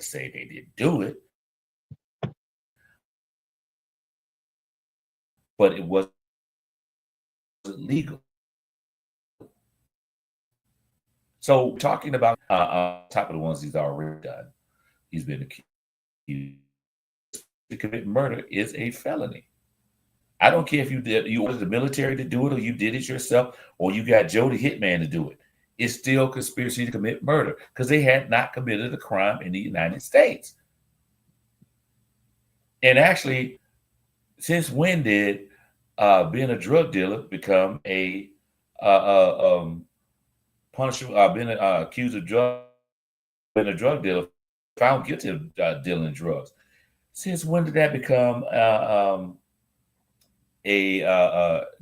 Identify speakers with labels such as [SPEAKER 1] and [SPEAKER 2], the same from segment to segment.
[SPEAKER 1] say they didn't do it, but it wasn't legal. So talking about top of the ones he's already done, he's been accused to commit murder is a felony. I don't care if you ordered the military to do it or you did it yourself or you got Joe the hitman to do it. It's still conspiracy to commit murder because they had not committed a crime in the United States. And actually, since when did being a drug dealer become a punishable? Being accused of being a drug dealer, found guilty of dealing drugs. Since when did that become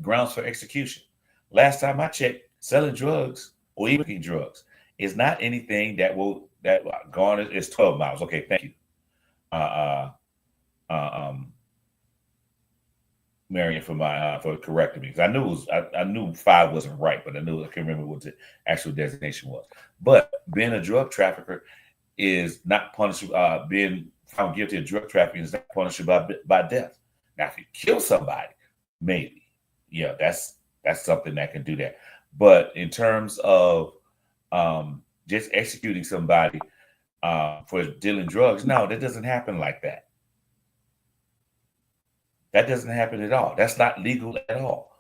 [SPEAKER 1] grounds for execution? Last time I checked, selling drugs or even drugs is not anything that garner. It's 12 miles. Okay, thank you, Marion, for correcting me because I knew I knew 5 wasn't right, but I can't remember what the actual designation was. But being a drug trafficker is not punishable. Being found guilty of drug trafficking is not punishable by death. Now, if you kill somebody, maybe, yeah, that's something that can do that. But in terms of just executing somebody for dealing drugs, no, that doesn't happen like that. That doesn't happen at all. That's not legal at all.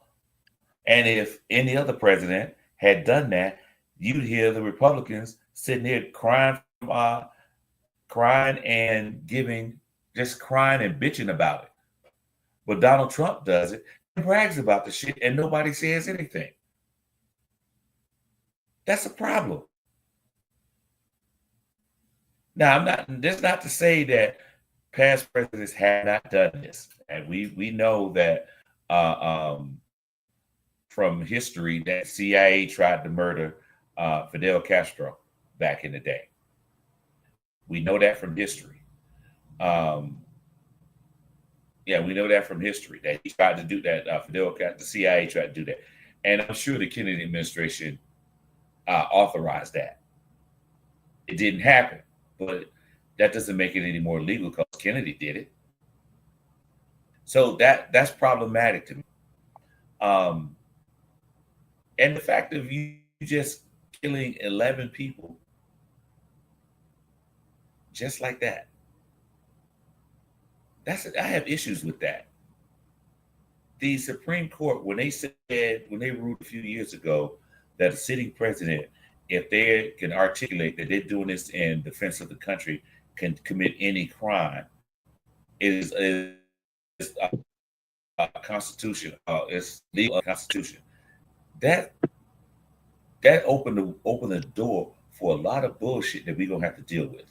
[SPEAKER 1] And if any other president had done that, you'd hear the Republicans sitting there crying and crying and bitching about it. But Donald Trump does it and brags about the shit and nobody says anything. That's a problem. Now, that's not to say that past presidents have not done this. And we know that from history that CIA tried to murder Fidel Castro back in the day. We know that from history. We know that from history that he tried to do that. The CIA tried to do that, and I'm sure the Kennedy administration authorized that. It didn't happen, but that doesn't make it any more legal because Kennedy did it. So that's problematic to me. And the fact of you just killing 11 people just like that. I have issues with that. The Supreme Court, when they ruled a few years ago that a sitting president, if they can articulate that they're doing this in defense of the country, can commit any crime, is constitution. It's legal constitution. That opened the door for a lot of bullshit that we're gonna have to deal with.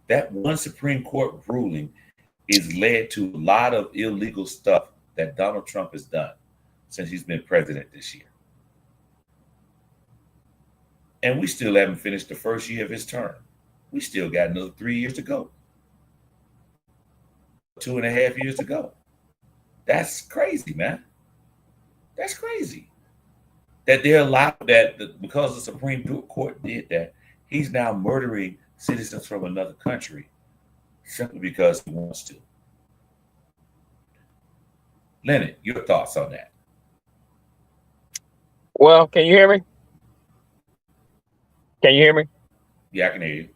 [SPEAKER 1] That one Supreme Court ruling is led to a lot of illegal stuff that Donald Trump has done since he's been president this year. And we still haven't finished the first year of his term. We still got another 3 years to go. 2.5 years to go. That's crazy, man. That's crazy. That they're allowed that because the Supreme Court did that, he's now murdering citizens from another country simply because he wants to. Leonard, your thoughts on that?
[SPEAKER 2] Well, can you hear me? Can you hear me?
[SPEAKER 1] Yeah, I can hear you.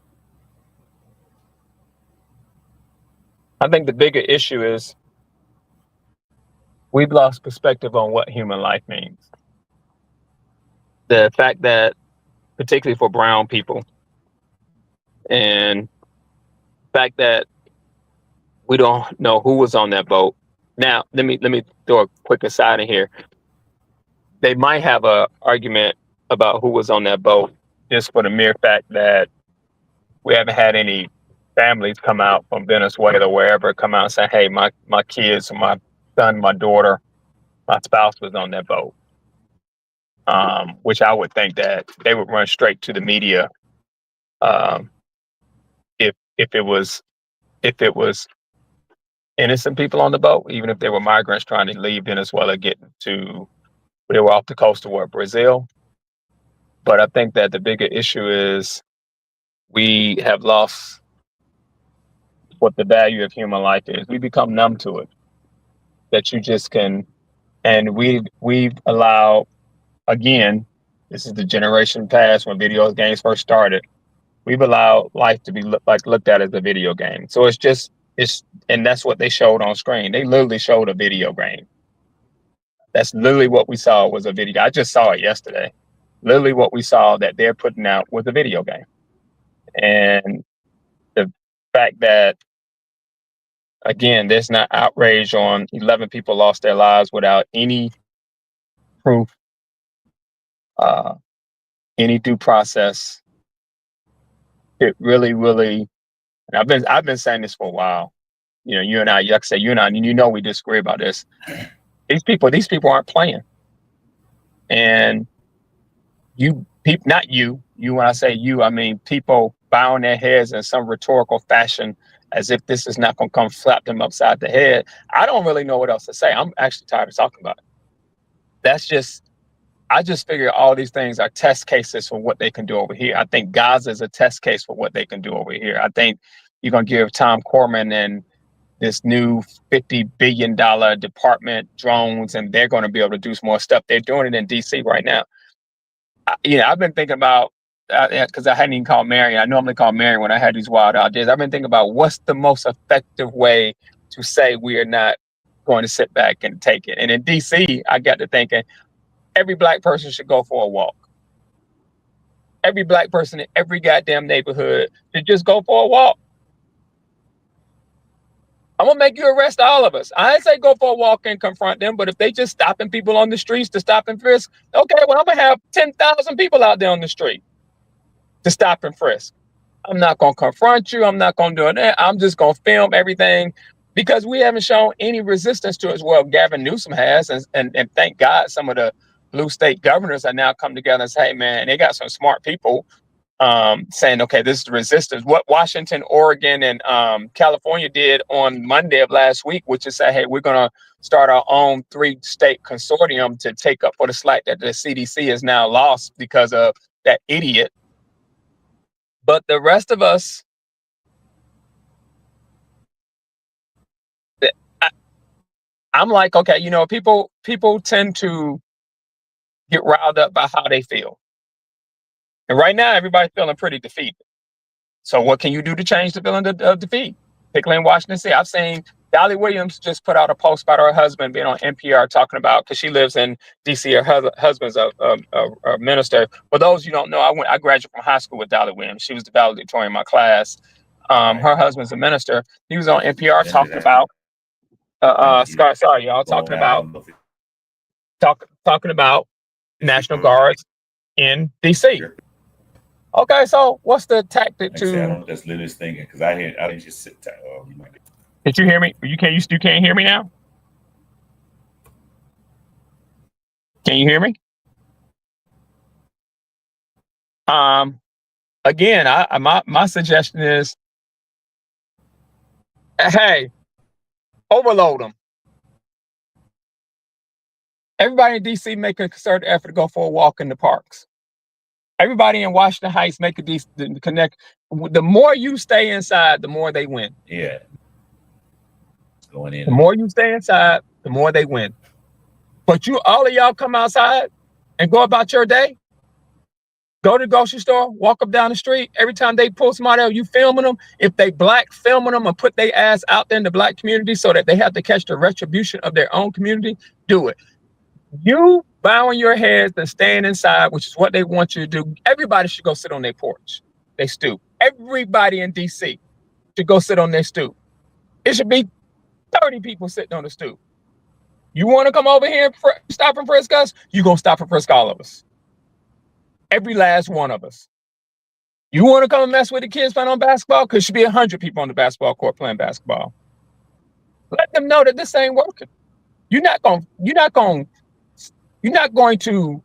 [SPEAKER 2] I think the bigger issue is we've lost perspective on what human life means. The fact that, particularly for brown people, and the fact that we don't know who was on that boat. Now, let me throw a quick aside in here. They might have an argument about who was on that boat just for the mere fact that we haven't had any families come out from Venezuela or wherever come out and say, hey, my kids, my son, my daughter, my spouse was on that boat. Which I would think that they would run straight to the media if it was innocent people on the boat, even if they were migrants trying to leave Venezuela, they were off the coast of Brazil. But I think that the bigger issue is we have lost what the value of human life is. We become numb to it. That you just can, and we've allowed, again, this is the generation past when video games first started. We've allowed life to be looked at as a video game. So and that's what they showed on screen. They literally showed a video game. That's literally what we saw was a video. I just saw it yesterday. Literally what we saw that they're putting out was a video game. And the fact that, again, there's not outrage on 11 people lost their lives without any proof, any due process. It really, really, and I've been saying this for a while. You know, you and I, like I said, you and I, you know, we disagree about this. These people aren't playing. And not you, when I say you, I mean people bowing their heads in some rhetorical fashion as if this is not going to come slap them upside the head. I don't really know what else to say. I'm actually tired of talking about it. I just figure all these things are test cases for what they can do over here. I think Gaza is a test case for what they can do over here. I think you're going to give Tom Corman and this new $50 billion department drones, and they're going to be able to do some more stuff. They're doing it in DC right now. I've been thinking about, because I hadn't even called Marion. I normally call Marion when I had these wild ideas. I've been thinking about what's the most effective way to say we are not going to sit back and take it. And in DC, I got to thinking, every black person should go for a walk. Every black person in every goddamn neighborhood should just go for a walk. I'm going to make you arrest all of us. I ain't say go for a walk and confront them, but if they just stopping people on the streets to stop and frisk, okay, well, I'm going to have 10,000 people out there on the street to stop and frisk. I'm not going to confront you. I'm not going to do that. I'm just going to film everything because we haven't shown any resistance to it as well. Gavin Newsom has, and thank God some of the blue state governors are now come together and say, hey, man, they got some smart people saying, okay, this is the resistance. What Washington, Oregon, and California did on Monday of last week, which is say, hey, we're going to start our own 3-state consortium to take up for the slack that the CDC has now lost because of that idiot. But the rest of us, I'm like, okay, you know, people tend to get riled up by how they feel. And right now, everybody's feeling pretty defeated. So what can you do to change the feeling of defeat? Particularly in Washington State. I've seen Dolly Williams just put out a post about her husband being on NPR talking about, because she lives in D.C., her husband's a minister. For those you don't know, I graduated from high school with Dolly Williams. She was the valedictorian in my class. Her husband's a minister. He was on NPR talking about, sorry, y'all, talking about National Guards in D.C. Okay, so what's the tactic to?
[SPEAKER 1] I don't just live this thinking because I didn't just sit tight.
[SPEAKER 2] Did you hear me? You can't hear me now? Can you hear me? Again, my suggestion is, hey, overload them. Everybody in DC make a concerted effort to go for a walk in the parks. Everybody in Washington Heights make a connect. The more you stay inside, the more they win.
[SPEAKER 1] Yeah. Going in.
[SPEAKER 2] The more you stay inside, the more they win. But all of y'all come outside and go about your day. Go to the grocery store, walk up down the street. Every time they pull somebody out, you filming them. If they black, filming them and put their ass out there in the black community so that they have to catch the retribution of their own community, do it. You bowing your heads and staying inside, which is what they want you to do. Everybody should go sit on their porch. They stoop. Everybody in DC should go sit on their stoop. It should be 30 people sitting on the stoop. You want to come over here and stop and frisk us? You're going to stop and frisk all of us. Every last one of us. You want to come and mess with the kids playing on basketball? Because there should be 100 people on the basketball court playing basketball. Let them know that this ain't working. You're not going to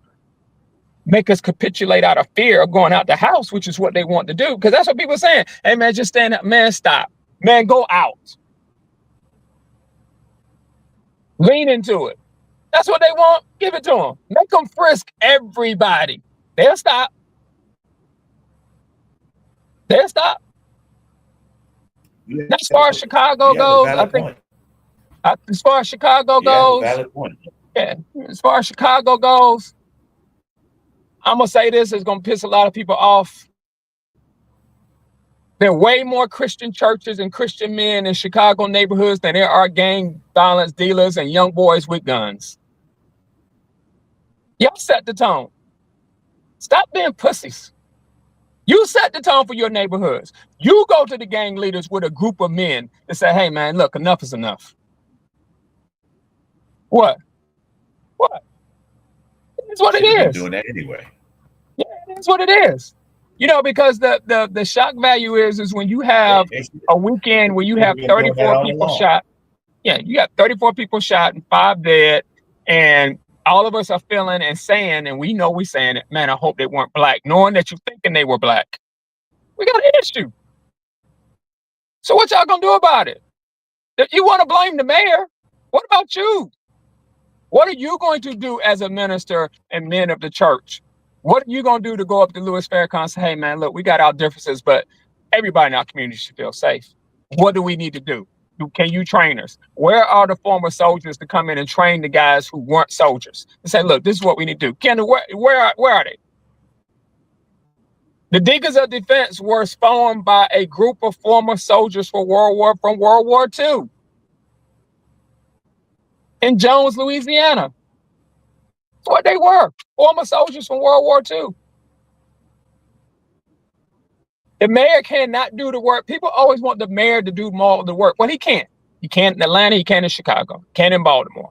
[SPEAKER 2] make us capitulate out of fear of going out the house, which is what they want to do. Because that's what people are saying. Hey, man, just stand up. Man, stop. Man, go out. Lean into it. That's what they want. Give it to them. Make them frisk everybody. They'll stop. They'll stop. As far as Chicago
[SPEAKER 1] You have a
[SPEAKER 2] goes, I
[SPEAKER 1] valid
[SPEAKER 2] think
[SPEAKER 1] point.
[SPEAKER 2] as far as Chicago
[SPEAKER 1] You have a
[SPEAKER 2] goes,
[SPEAKER 1] valid point.
[SPEAKER 2] yeah, as far as Chicago goes, I'm gonna say this is gonna piss a lot of people off. There are way more Christian churches and Christian men in Chicago neighborhoods than there are gang violence dealers and young boys with guns. Y'all set the tone. Stop being pussies. You set the tone for your neighborhoods. You go to the gang leaders with a group of men and say, hey, man, look, enough is enough. What? It's what it
[SPEAKER 1] Been
[SPEAKER 2] is.
[SPEAKER 1] doing that anyway.
[SPEAKER 2] Yeah, it's what it is. You know, because the shock value is when you have a weekend where you have 34 people shot. Yeah, you got 34 people shot and 5 dead, and all of us are feeling and saying, and we know we're saying it, man, I hope they weren't black, knowing that you're thinking they were black. We got an issue. So what y'all gonna do about it? If you want to blame the mayor, what about you? What are you going to do as a minister and men of the church? What are you going to do to go up to Louis Farrakhan and say, hey, man, look, we got our differences, but everybody in our community should feel safe. What do we need to do? Can you train us? Where are the former soldiers to come in and train the guys who weren't soldiers? And say, look, this is what we need to do. Kendall, where are they? The Deacons of Defense were formed by a group of former soldiers from World War II in Jones, Louisiana. That's what they were, former soldiers from World War II. The mayor cannot do the work. People always want the mayor to do more of the work. Well, he can't. He can't in Atlanta, he can't in Chicago, can't in Baltimore.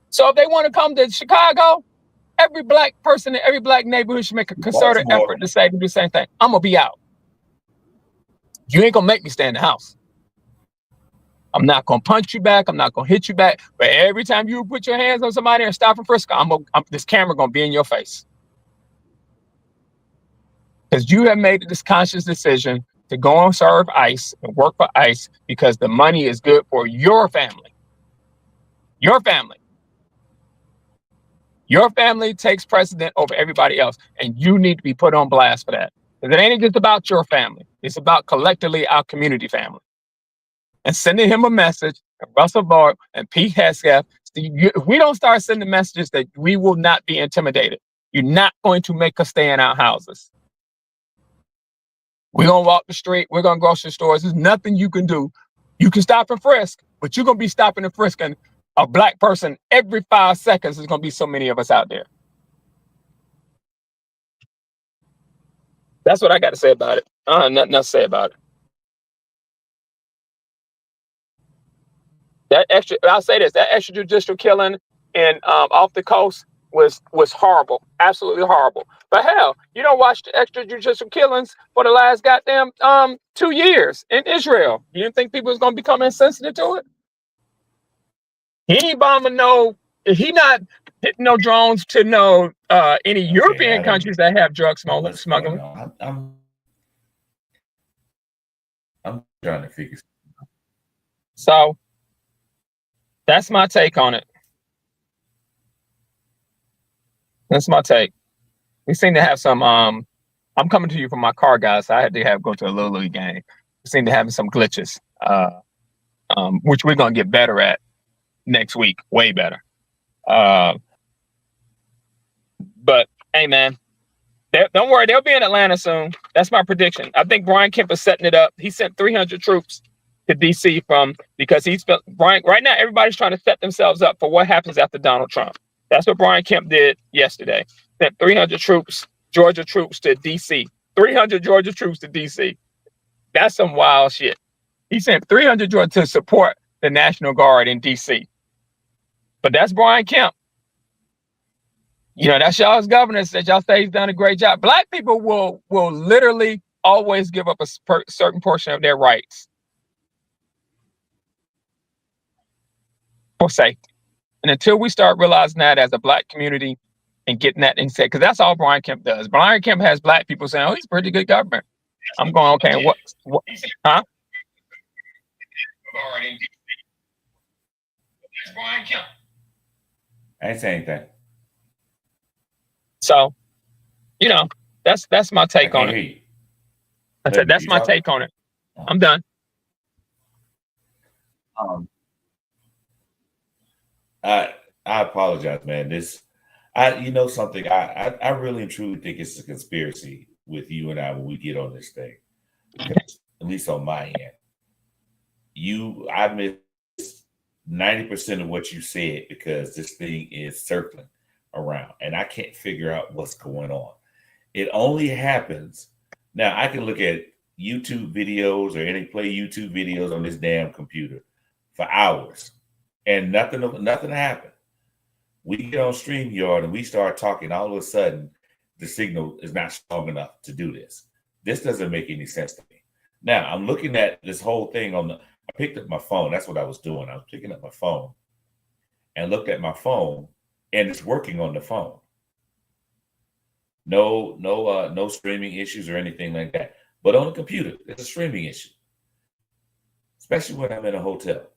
[SPEAKER 2] So if they want to come to Chicago, every black person in every black neighborhood should make a concerted effort to say do the same thing. I'm gonna be out. You ain't gonna make me stay in the house. I'm not gonna punch you back. I'm not gonna hit you back. But every time you put your hands on somebody and stop and frisk, this camera gonna be in your face. Because you have made this conscious decision to go and serve ICE and work for ICE because the money is good for your family. Your family. Your family takes precedent over everybody else, and you need to be put on blast for that. Because it ain't just about your family. It's about collectively our community family. And sending him a message, and Russell Bart and Pete Hegseth, if we don't start sending messages that we will not be intimidated, you're not going to make us stay in our houses. We're going to walk the street. We're going to grocery stores. There's nothing you can do. You can stop and frisk, but you're going to be stopping and frisking a black person every 5 seconds. There's going to be so many of us out there. That's what I got to say about it. I have nothing else to say about it. I'll say this, that extrajudicial killing in off the coast was horrible, absolutely horrible. But hell, you don't watch the extrajudicial killings for the last goddamn 2 years in Israel. You didn't think people was gonna become insensitive to it? He ain't bombing he not hitting no drones to any European countries that have drug smuggling.
[SPEAKER 1] I'm trying to figure.
[SPEAKER 2] So that's my take on it. That's my take. We seem to have some. I'm coming to you from my car, guys. So I had to go to a Little League game. We seem to have some glitches, which we're gonna get better at next week, way better. But hey, man, don't worry, they'll be in Atlanta soon. That's my prediction. I think Brian Kemp is setting it up. He sent 300 troops to DC because right now everybody's trying to set themselves up for what happens after Donald Trump. That's what Brian Kemp did yesterday. Sent 300 troops, Georgia troops to DC. 300 Georgia troops to DC. That's some wild shit. He sent 300 Georgia to support the National Guard in DC. But that's Brian Kemp. You know, that's y'all's governor that y'all say he's done a great job. Black people will literally always give up a certain portion of their rights for safety. And until we start realizing that as a black community and getting that insight, because that's all Brian Kemp does. Brian Kemp has black people saying, oh, he's pretty good government. I'm going, okay, what? Huh? That's Brian Kemp.
[SPEAKER 1] I ain't saying anything.
[SPEAKER 2] So, you know, that's my take on it. I said that's my take on it. I'm done.
[SPEAKER 1] Um, I apologize, man. You know something. I really and truly think it's a conspiracy with you and I when we get on this thing. Because, at least on my end, I missed 90% of what you said because this thing is circling around, and I can't figure out what's going on. It only happens now. I can look at YouTube videos or play YouTube videos on this damn computer for hours, and nothing happened. We get on StreamYard and we start talking. All of a sudden, the signal is not strong enough to do this. This doesn't make any sense to me. Now I'm looking at this whole thing I picked up my phone. That's what I was doing. I was picking up my phone and looked at my phone, and it's working on the phone. No streaming issues or anything like that. But on the computer, there's a streaming issue, especially when I'm in a hotel.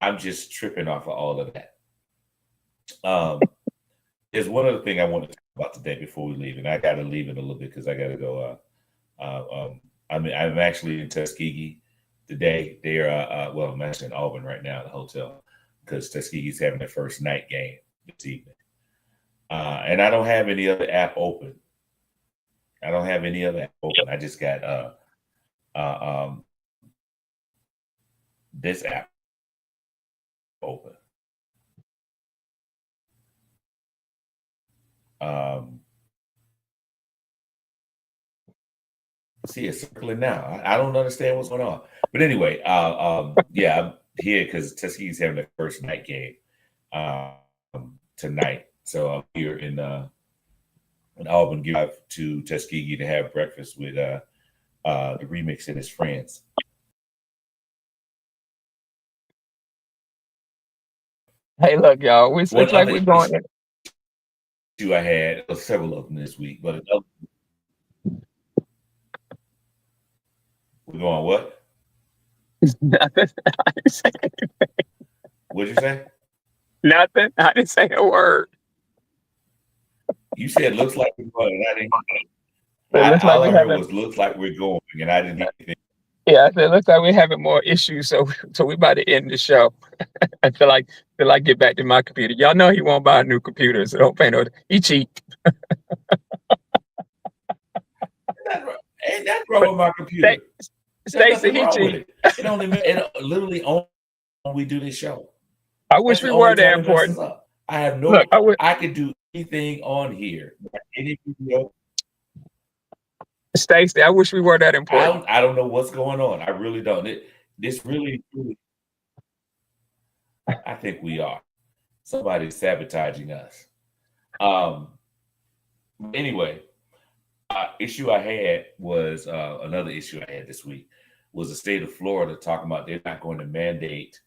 [SPEAKER 1] I'm just tripping off of all of that. There's one other thing I want to talk about today before we leave, and I got to leave in a little bit because I got to go. I'm actually in Tuskegee today. Well, I'm actually in Auburn right now, the hotel, because Tuskegee's having their first night game this evening. And I don't have any other app open. I just got this app open. See, it's circling now. I don't understand what's going on. But anyway, yeah, I'm here because Tuskegee's having their first night game tonight. So I'm here in Auburn, drive to Tuskegee to have breakfast with the Remix and his friends.
[SPEAKER 2] Hey, look, y'all. We look like we're going.
[SPEAKER 1] I had several of them this week, but we're going what?
[SPEAKER 2] Nothing. I didn't say anything.
[SPEAKER 1] What'd you say?
[SPEAKER 2] Nothing. I didn't say a word.
[SPEAKER 1] You said looks like we're going, and I didn't.
[SPEAKER 2] All
[SPEAKER 1] I heard was looks like we're going, and I didn't hear anything.
[SPEAKER 2] Yeah, I said looks like we're having more issues, so we about to end the show. I feel like get back to my computer. Y'all know he won't buy a new computer, so don't pay no. He cheap.
[SPEAKER 1] Ain't that wrong with my computer?
[SPEAKER 2] Stacy, he cheap.
[SPEAKER 1] It literally only when we do this show.
[SPEAKER 2] I wish we were that important.
[SPEAKER 1] I have no. I could do anything on here. Any video.
[SPEAKER 2] Stacy, I wish we were that important.
[SPEAKER 1] I don't know what's going on. I really don't. This really, I think we are. Somebody's sabotaging us. Anyway, issue I had was another issue I had this week was the state of Florida talking about they're not going to mandate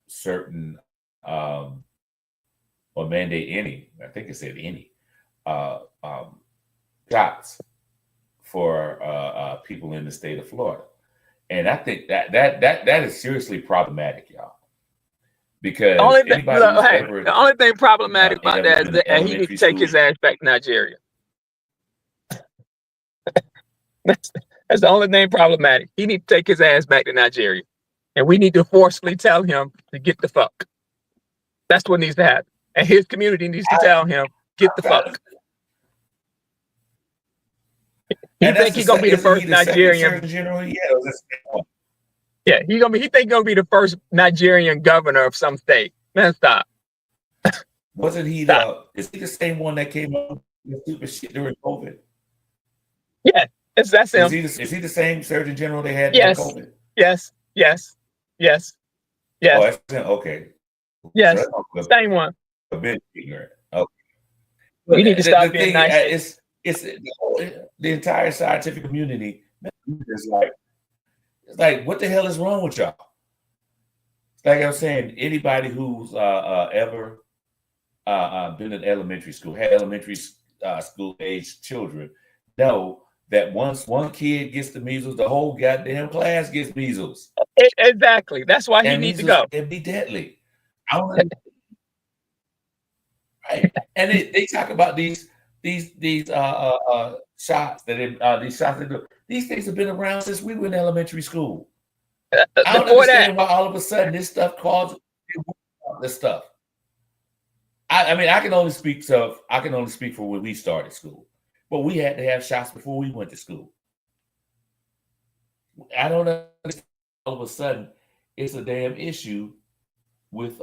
[SPEAKER 1] certain or mandate any. I think it said any shots for people in the state of Florida, and I think that is seriously problematic, y'all. Because
[SPEAKER 2] the only thing problematic about that is that he needs to take his ass back to Nigeria. That's the only thing problematic. He needs to take his ass back to Nigeria, and we need to forcefully tell him to get the fuck. That's what needs to happen, and his community needs to tell him get the fuck. He think he's gonna be the first Nigerian. Yeah, he think he's gonna be the first Nigerian governor of some state. Man, stop.
[SPEAKER 1] Wasn't he is he the same one that came up with stupid shit during COVID?
[SPEAKER 2] Yeah, that's him.
[SPEAKER 1] Is he the same Surgeon General they had
[SPEAKER 2] during
[SPEAKER 1] COVID?
[SPEAKER 2] Yes.
[SPEAKER 1] Oh, that's him. Okay.
[SPEAKER 2] Yes, so same one.
[SPEAKER 1] A bit ignorant. Okay.
[SPEAKER 2] We need to stop being nice.
[SPEAKER 1] It's the entire scientific community is like, what the hell is wrong with y'all? Like I was saying, anybody who's ever been in elementary school, had elementary school age children, know that once one kid gets the measles, the whole goddamn class gets measles.
[SPEAKER 2] Exactly. That's why he needs to go.
[SPEAKER 1] It'd be deadly. Right. And they talk about these shots these shots they do. These things have been around since we were in elementary school. I don't
[SPEAKER 2] Before that,
[SPEAKER 1] understand why all of a sudden this stuff causes this stuff. I mean, I can only speak for when we started school, but we had to have shots before we went to school. I don't understand. All of a sudden, it's a damn issue with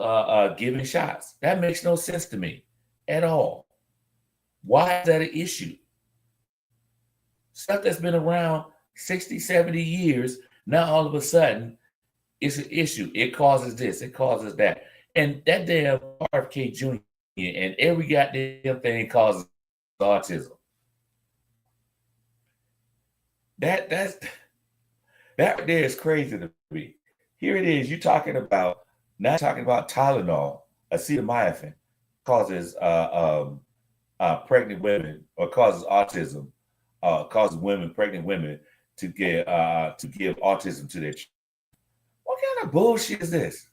[SPEAKER 1] giving shots. That makes no sense to me at all. Why is that an issue? Stuff that's been around 60, 70 years, now all of a sudden, it's an issue. It causes this, it causes that. And that damn RFK Jr. and every goddamn thing causes autism. That right there is crazy to me. Here it is. You're talking about Tylenol, acetaminophen causes pregnant women, or causes autism, causes pregnant women to give autism to their children. What kind of bullshit is this?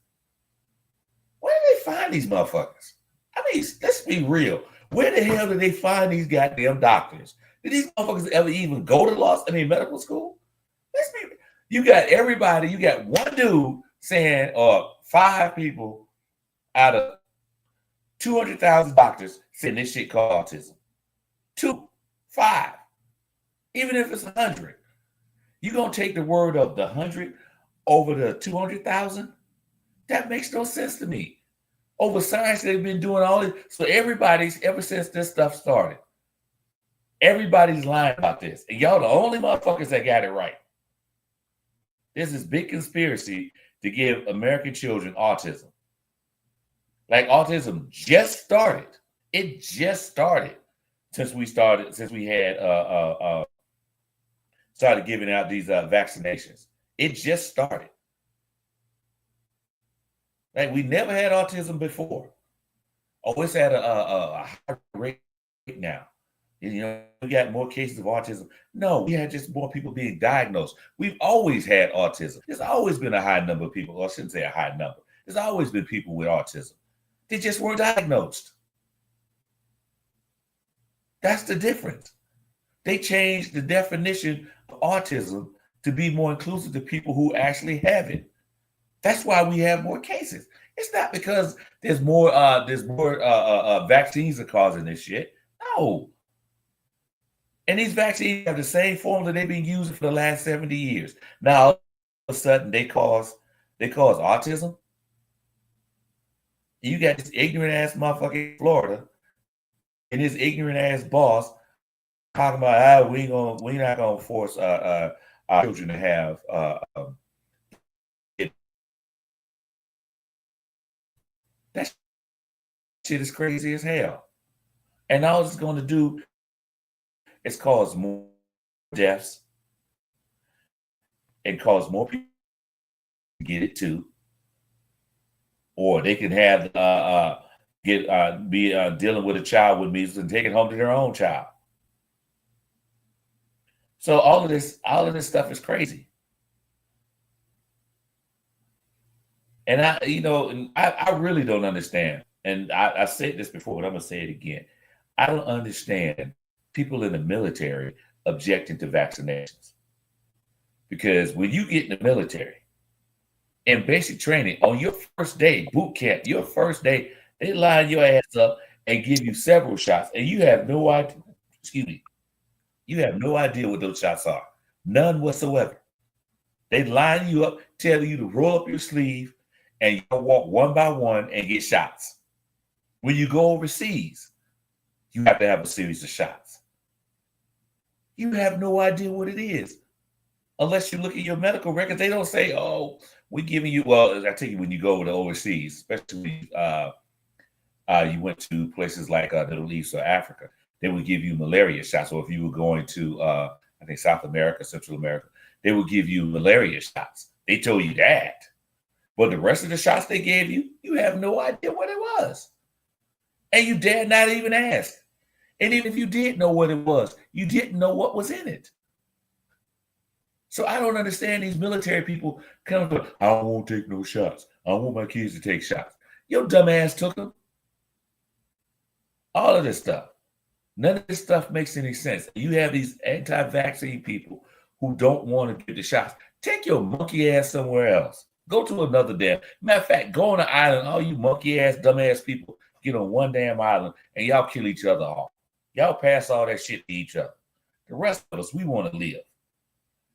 [SPEAKER 1] Where do they find these motherfuckers? I mean, let's be real. Where the hell do they find these goddamn doctors? Did these motherfuckers ever even go to medical school? You got everybody, you got one dude saying, or 5 people out of 200,000 doctors saying this shit called autism. 2, 5, even if it's 100. You gonna take the word of the 100 over the 200,000? That makes no sense to me. Over science, they've been doing all this. So everybody's, ever since this stuff started, everybody's lying about this. And y'all the only motherfuckers that got it right. There's this big conspiracy to give American children autism. Like, autism just started. It just started since we had started giving out these vaccinations. It just started. Like, we never had autism before. Oh, it's at a high rate now. You know, we got more cases of autism. No, we had just more people being diagnosed. We've always had autism. There's always been a high number of people, or I shouldn't say a high number. There's always been people with autism. They just weren't diagnosed. That's the difference. They changed the definition of autism to be more inclusive to people who actually have it. That's why we have more cases. It's not because there's more vaccines are causing this shit. No. And these vaccines have the same formula they've been using for the last 70 years. Now, all of a sudden, they cause autism. You got this ignorant ass motherfucker in Florida and his ignorant ass boss talking about we're not gonna force our children to have that shit is crazy as hell. And all it's going to do is cause more deaths and cause more people to get it too. Or they can have dealing with a child with measles and take it home to their own child. So all of this stuff is crazy. And I really don't understand. And I said this before, but I'm gonna say it again. I don't understand people in the military objecting to vaccinations. Because when you get in the military, in basic training, on your first day, boot camp, your first day, they line your ass up and give you several shots, and you have no idea. You have no idea what those shots are, none whatsoever. They line you up, tell you to roll up your sleeve, and you walk one by one and get shots. When you go overseas, you have to have a series of shots. You have no idea what it is, unless you look at your medical records. They don't say, "Oh, we're giving you." Well, I tell you, when you go to overseas, especially you went to places like the Middle East or Africa, they would give you malaria shots. Or if you were going to, I think, South America, Central America, they would give you malaria shots. They told you that. But the rest of the shots they gave you, you have no idea what it was. And you dare not even ask. And even if you did know what it was, you didn't know what was in it. So I don't understand these military people coming to, I don't want to take no shots. I don't want my kids to take shots. Your dumb ass took them. All of this stuff. None of this stuff makes any sense. You have these anti-vaccine people who don't want to get the shots. Take your monkey ass somewhere else. Go to another damn. Matter of fact, go on an island. All you monkey ass, dumb ass people get on one damn island and y'all kill each other off. Y'all pass all that shit to each other. The rest of us, we want to live.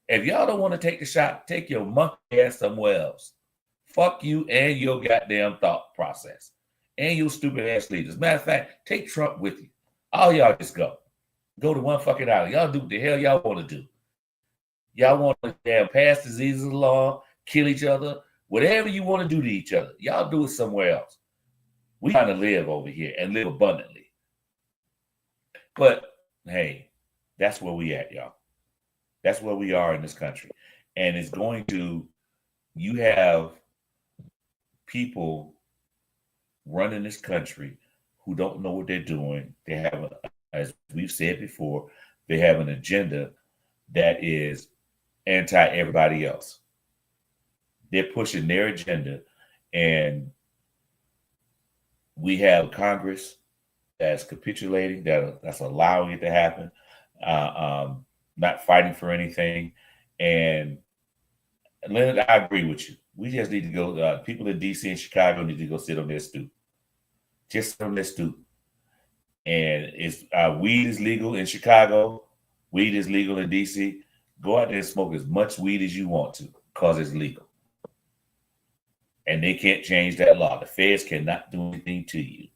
[SPEAKER 1] If y'all don't want to take the shot, take your monkey ass somewhere else. Fuck you and your goddamn thought process and your stupid ass leaders. Matter of fact, take Trump with you. All y'all just go. Go to one fucking island. Y'all do what the hell y'all want to do. Y'all want to damn pass diseases along, kill each other, whatever you want to do to each other. Y'all do it somewhere else. We trying to live over here and live abundantly. But hey, that's where we at, y'all. That's where we are in this country. And it's going to, you have people running this country who don't know what they're doing. They have, as we've said before, they have an agenda that is anti-everybody else. They're pushing their agenda, and we have Congress that's capitulating, that's allowing it to happen, not fighting for anything. And Leonard, I agree with you. We just need to go, people in DC and Chicago need to go sit on their stoop. Just on their stoop. And it's weed is legal in Chicago. Weed is legal in DC. Go out there and smoke as much weed as you want to because it's legal. And they can't change that law. The feds cannot do anything to you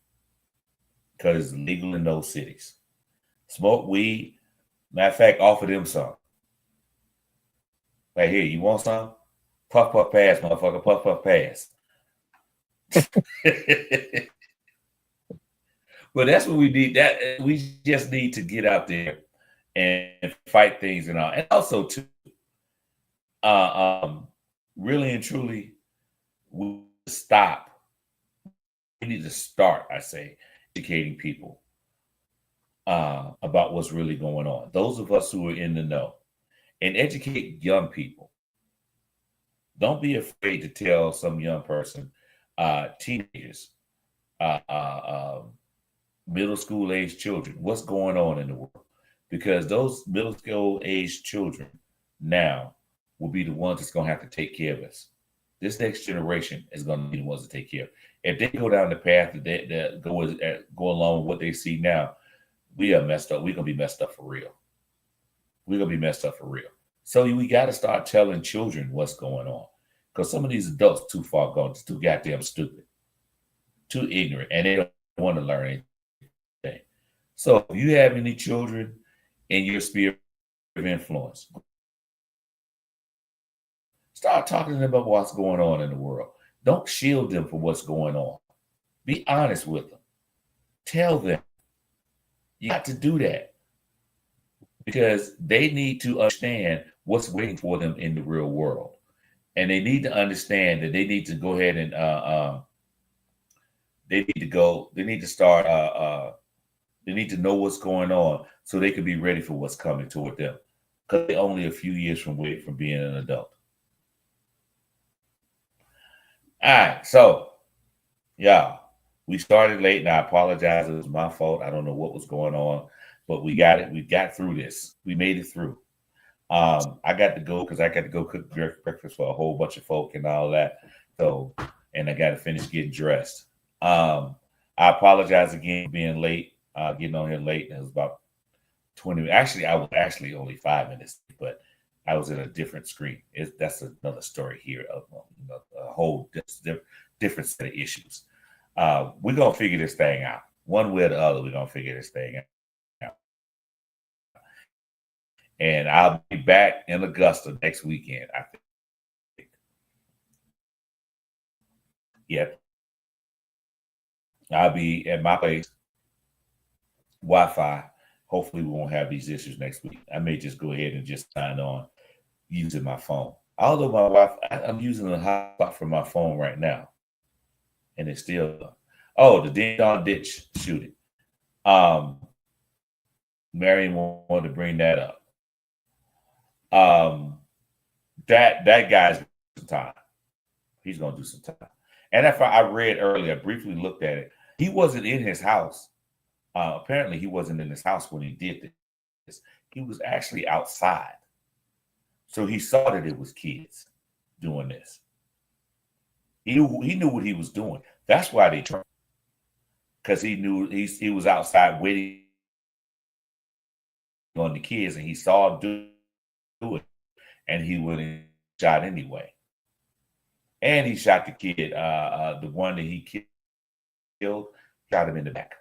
[SPEAKER 1] because it's legal in those cities. Smoke weed. Matter of fact, offer them some. Like, here, you want some? Puff, puff, pass, motherfucker. Puff, puff, pass. But that's what we need. That we just need to get out there and fight things and all. And also, too, really and truly, we stop. We need to start, I say, educating people about what's really going on. Those of us who are in the know, and educate young people. Don't be afraid to tell some young person, teenagers, middle school age children, what's going on in the world. Because those middle school age children now will be the ones that's going to have to take care of us. This next generation is going to be the ones to take care of. If they go down the path that go along with what they see now, we are messed up. We're going to be messed up for real. We're going to be messed up for real. So we got to start telling children what's going on. Because some of these adults too far gone, too goddamn stupid, too ignorant, and they don't want to learn anything. So if you have any children in your sphere of influence, start talking to them about what's going on in the world. Don't shield them for what's going on. Be honest with them. Tell them. You got to do that because they need to understand what's waiting for them in the real world. And they need to understand that they need to go ahead and they need to know what's going on so they can be ready for what's coming toward them. Because they're only a few years from being an adult. All right, so y'all, we started late, and I apologize. It was my fault. I don't know what was going on, but we got it. We got through this. We made it through. I got to go because I got to go cook breakfast for a whole bunch of folk and all that. So, and I got to finish getting dressed. I apologize again for being late, getting on here late. It was about 20 minutes. Actually, I was only 5 minutes, but I was in a different screen. That's another story here of a whole different set of issues. We're going to figure this thing out. One way or the other, we're going to figure this thing out. And I'll be back in Augusta next weekend, I think. Yep. I'll be at my place, Wi-Fi. Hopefully we won't have these issues next week. I may just go ahead and just sign on using my phone. Although my Wi-Fi, I'm using a hotspot from my phone right now. And it's still, the Ding Dong Ditch shooting. Marion wanted to bring that up. That guy's some time. He's gonna do some time. And if I read earlier, I briefly looked at it. He wasn't in his house Apparently, he wasn't in his house when he did this. He was actually outside. So he saw that it was kids doing this. He knew what he was doing. That's why they tried, because he knew he was outside waiting on the kids, and he saw him do it, and he went and shot anyway. And he shot the kid, the one that he killed, shot him in the back.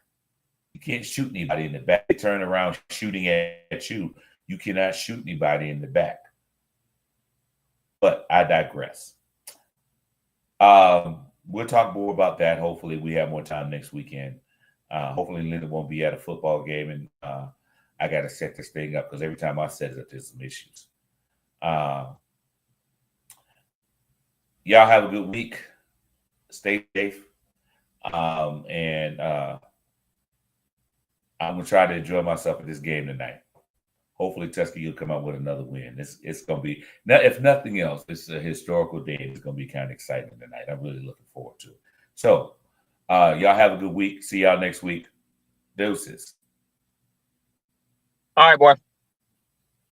[SPEAKER 1] You can't shoot anybody in the back. They turn around shooting at you. You cannot shoot anybody in the back. But I digress. We'll talk more about that. Hopefully, we have more time next weekend. Hopefully, Linda won't be at a football game, and I got to set this thing up because every time I set it up, there's some issues. Y'all have a good week. Stay safe. And I'm gonna try to enjoy myself at this game tonight. Hopefully, Tuskegee will come out with another win. It's gonna be, now, if nothing else, it's a historical day. It's gonna be kind of exciting tonight. I'm really looking forward to it. So, y'all have a good week. See y'all next week. Deuces.
[SPEAKER 2] All right, boy.